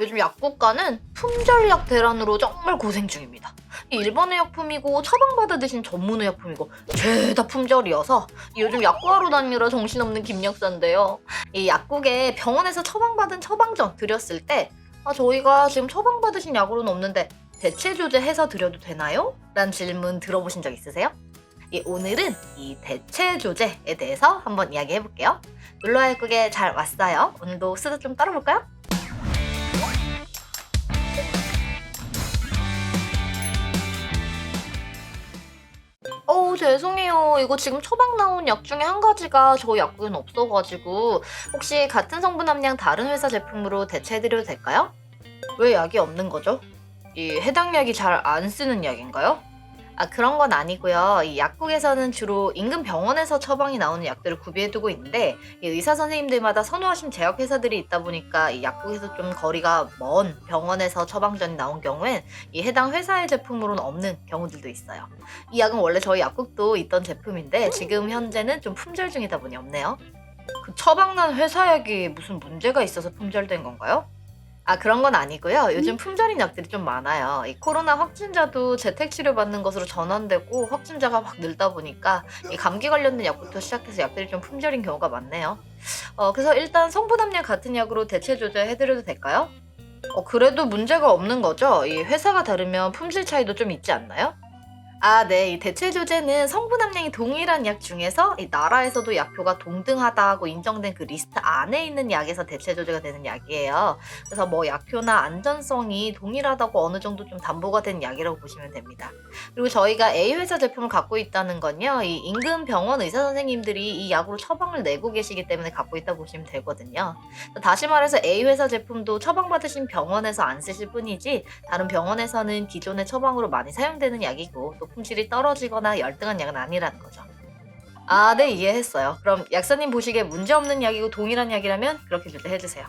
요즘 약국가는 품절약 대란으로 정말 고생 중입니다. 이 일본 의약품이고 처방받아 드신 전문 의약품이고 죄다 품절이어서 요즘 약국하러 다니느라 정신없는 김약사인데요. 이 약국에 병원에서 처방받은 처방전 드렸을 때 저희가 지금 처방받으신 약으로는 없는데 대체 조제해서 드려도 되나요? 라는 질문 들어보신 적 있으세요? 오늘은 이 대체 조제에 대해서 한번 이야기해 볼게요. 놀러와 약국에 잘 왔어요. 오늘도 수다 좀 떨어볼까요? 죄송해요. 이거 지금 처방 나온 약 중에 한 가지가 저희 약국엔 없어가지고 혹시 같은 성분 함량 다른 회사 제품으로 대체해드려도 될까요? 왜 약이 없는 거죠? 이 해당 약이 잘 안 쓰는 약인가요? 그런 건 아니고요. 이 약국에서는 주로 인근 병원에서 처방이 나오는 약들을 구비해두고 있는데 이 의사 선생님들마다 선호하신 제약 회사들이 있다 보니까 이 약국에서 좀 거리가 먼 병원에서 처방전이 나온 경우엔 이 해당 회사의 제품으로는 없는 경우들도 있어요. 이 약은 원래 저희 약국도 있던 제품인데 지금 현재는 좀 품절 중이다 보니 없네요. 그 처방난 회사 약이 무슨 문제가 있어서 품절된 건가요? 그런 건 아니고요. 요즘 품절인 약들이 좀 많아요. 이 코로나 확진자도 재택 치료 받는 것으로 전환되고 확진자가 막 늘다 보니까 이 감기 관련된 약부터 시작해서 약들이 좀 품절인 경우가 많네요. 그래서 일단 성분 함량 같은 약으로 대체 조절해드려도 될까요? 그래도 문제가 없는 거죠. 이 회사가 다르면 품질 차이도 좀 있지 않나요? 네. 이 대체 조제는 성분 함량이 동일한 약 중에서 이 나라에서도 약효가 동등하다고 인정된 그 리스트 안에 있는 약에서 대체 조제가 되는 약이에요. 그래서 뭐 약효나 안전성이 동일하다고 어느 정도 좀 담보가 된 약이라고 보시면 됩니다. 그리고 저희가 A 회사 제품을 갖고 있다는 건요. 이 인근 병원 의사 선생님들이 이 약으로 처방을 내고 계시기 때문에 갖고 있다고 보시면 되거든요. 다시 말해서 A 회사 제품도 처방받으신 병원에서 안 쓰실 뿐이지 다른 병원에서는 기존의 처방으로 많이 사용되는 약이고 또 품질이 떨어지거나 열등한 약은 아니라는 거죠. 네, 이해했어요. 그럼 약사님 보시기에 문제없는 약이고 동일한 약이라면 그렇게 조제해주세요.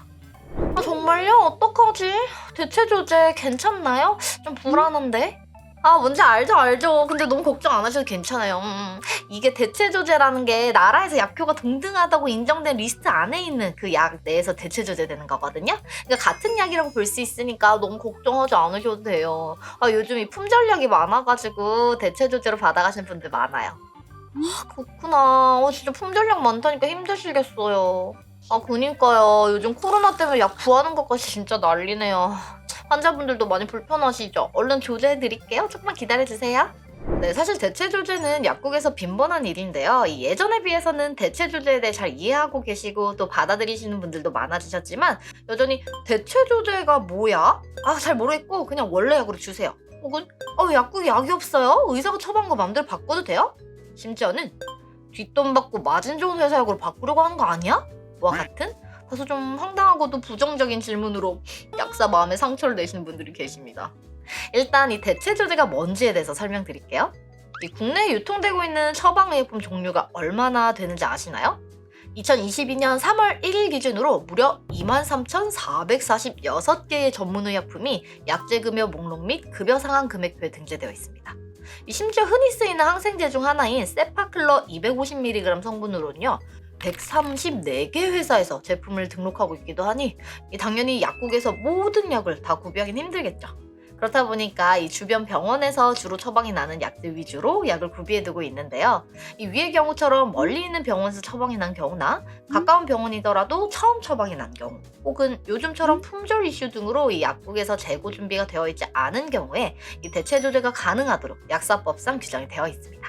정말요? 어떡하지? 대체 조제 괜찮나요? 좀 불안한데? 뭔지 알죠. 근데 너무 걱정 안 하셔도 괜찮아요. 이게 대체 조제라는 게 나라에서 약효가 동등하다고 인정된 리스트 안에 있는 그 약 내에서 대체 조제되는 거거든요. 그러니까 같은 약이라고 볼 수 있으니까 너무 걱정하지 않으셔도 돼요. 요즘 이 품절약이 많아가지고 대체 조제로 받아가시는 분들 많아요. 그렇구나. 진짜 품절약 많다니까 힘드시겠어요. 그니까요. 요즘 코로나 때문에 약 구하는 것까지 진짜 난리네요. 환자분들도 많이 불편하시죠? 얼른 조제해드릴게요. 조금만 기다려주세요. 네, 사실 대체 조제는 약국에서 빈번한 일인데요. 이 예전에 비해서는 대체 조제에 대해 잘 이해하고 계시고 또 받아들이시는 분들도 많아지셨지만 여전히 대체 조제가 뭐야? 잘 모르겠고 그냥 원래 약으로 주세요. 혹은 약국에 약이 없어요? 의사가 처방한 거 맘대로 바꿔도 돼요? 심지어는 뒷돈 받고 마진 좋은 회사 약으로 바꾸려고 하는 거 아니야? 와 같은 다소 좀 황당하고도 부정적인 질문으로 약사 마음에 상처를 내시는 분들이 계십니다. 일단 이 대체 조제가 뭔지에 대해서 설명드릴게요. 이 국내에 유통되고 있는 처방의약품 종류가 얼마나 되는지 아시나요? 2022년 3월 1일 기준으로 무려 23,446개의 전문의약품이 약제급여 목록 및 급여 상한 금액표에 등재되어 있습니다. 심지어 흔히 쓰이는 항생제 중 하나인 세파클러 250mg 성분으로는요 134개 회사에서 제품을 등록하고 있기도 하니 당연히 약국에서 모든 약을 다 구비하긴 힘들겠죠. 그렇다 보니까 이 주변 병원에서 주로 처방이 나는 약들 위주로 약을 구비해두고 있는데요. 이 위의 경우처럼 멀리 있는 병원에서 처방이 난 경우나 가까운 병원이더라도 처음 처방이 난 경우 혹은 요즘처럼 품절 이슈 등으로 이 약국에서 재고 준비가 되어 있지 않은 경우에 이 대체 조제가 가능하도록 약사법상 규정이 되어 있습니다.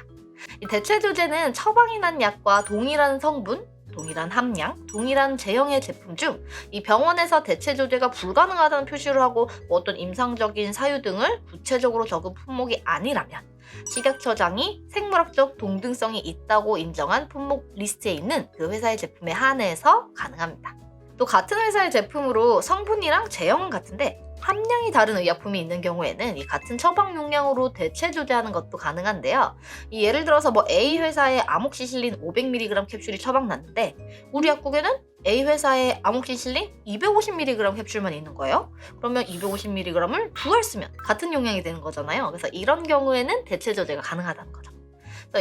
이 대체 조제는 처방이 난 약과 동일한 성분, 동일한 함량, 동일한 제형의 제품 중 이 병원에서 대체 조제가 불가능하다는 표시를 하고 어떤 임상적인 사유 등을 구체적으로 적은 품목이 아니라면 식약처장이 생물학적 동등성이 있다고 인정한 품목 리스트에 있는 그 회사의 제품에 한해서 가능합니다. 또 같은 회사의 제품으로 성분이랑 제형은 같은데 함량이 다른 의약품이 있는 경우에는 이 같은 처방 용량으로 대체 조제하는 것도 가능한데요. 예를 들어서 A 회사의 아목시실린 500mg 캡슐이 처방났는데 우리 약국에는 A 회사의 아목시실린 250mg 캡슐만 있는 거예요. 그러면 250mg을 두 알 쓰면 같은 용량이 되는 거잖아요. 그래서 이런 경우에는 대체 조제가 가능하다는 거죠.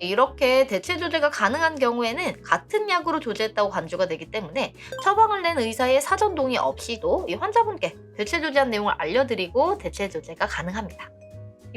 이렇게 대체 조제가 가능한 경우에는 같은 약으로 조제했다고 간주가 되기 때문에 처방을 낸 의사의 사전 동의 없이도 이 환자분께 대체 조제한 내용을 알려드리고 대체 조제가 가능합니다.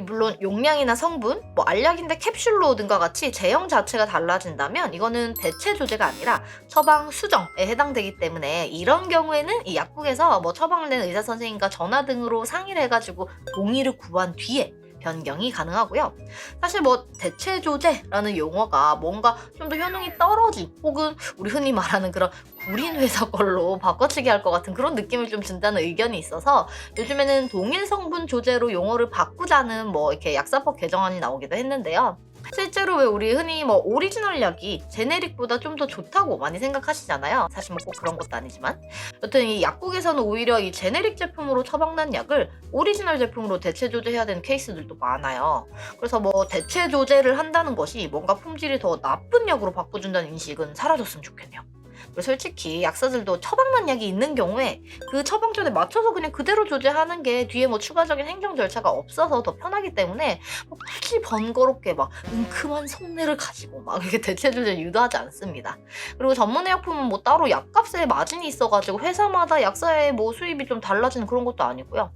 물론 용량이나 성분, 알약인데 캡슐로 등과 같이 제형 자체가 달라진다면 이거는 대체 조제가 아니라 처방 수정에 해당되기 때문에 이런 경우에는 이 약국에서 처방을 낸 의사 선생님과 전화 등으로 상의를 해가지고 동의를 구한 뒤에 변경이 가능하고요. 사실 대체 조제라는 용어가 뭔가 좀 더 효능이 떨어진 혹은 우리 흔히 말하는 그런 구린 회사 걸로 바꿔치기 할 것 같은 그런 느낌을 좀 준다는 의견이 있어서 요즘에는 동일 성분 조제로 용어를 바꾸자는 이렇게 약사법 개정안이 나오기도 했는데요. 실제로 왜 우리 흔히 오리지널 약이 제네릭보다 좀 더 좋다고 많이 생각하시잖아요. 사실 꼭 그런 것도 아니지만. 여튼 이 약국에서는 오히려 이 제네릭 제품으로 처방난 약을 오리지널 제품으로 대체 조제해야 되는 케이스들도 많아요. 그래서 대체 조제를 한다는 것이 뭔가 품질이 더 나쁜 약으로 바꿔준다는 인식은 사라졌으면 좋겠네요. 그리고 솔직히 약사들도 처방난 약이 있는 경우에 그 처방전에 맞춰서 그냥 그대로 조제하는 게 뒤에 추가적인 행정 절차가 없어서 더 편하기 때문에 굳이 번거롭게 은큼한 속내를 가지고 이렇게 대체 조제 유도하지 않습니다. 그리고 전문 의약품은 따로 약값에 마진이 있어가지고 회사마다 약사의 수입이 좀 달라지는 그런 것도 아니고요.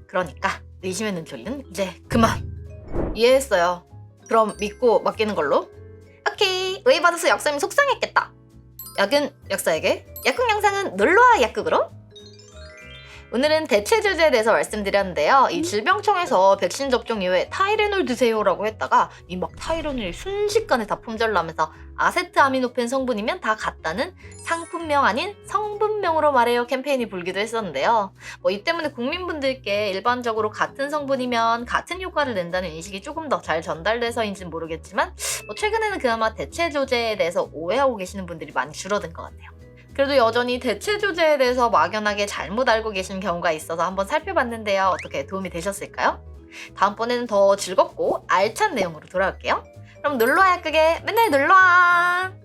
그러니까 의심의 눈초리는 이제 그만. 이해했어요. 그럼 믿고 맡기는 걸로. 오케이. 의뢰받아서 약사님이 속상했겠다. 약은 약사에게, 약국 영상은 놀러와 약국으로. 오늘은 대체 조제에 대해서 말씀드렸는데요. 이 질병청에서 백신 접종 이후에 타이레놀 드세요라고 했다가 타이레놀이 순식간에 다 품절나면서 아세트아미노펜 성분이면 다 같다는 상품명 아닌 성분명으로 말해요 캠페인이 불기도 했었는데요. 이 때문에 국민분들께 일반적으로 같은 성분이면 같은 효과를 낸다는 인식이 조금 더 잘 전달돼서인지는 모르겠지만 최근에는 그나마 대체 조제에 대해서 오해하고 계시는 분들이 많이 줄어든 것 같아요. 그래도 여전히 대체 조제에 대해서 막연하게 잘못 알고 계신 경우가 있어서 한번 살펴봤는데요. 어떻게 도움이 되셨을까요? 다음번에는 더 즐겁고 알찬 내용으로 돌아올게요. 그럼 놀러와 약국에 맨날 놀러와!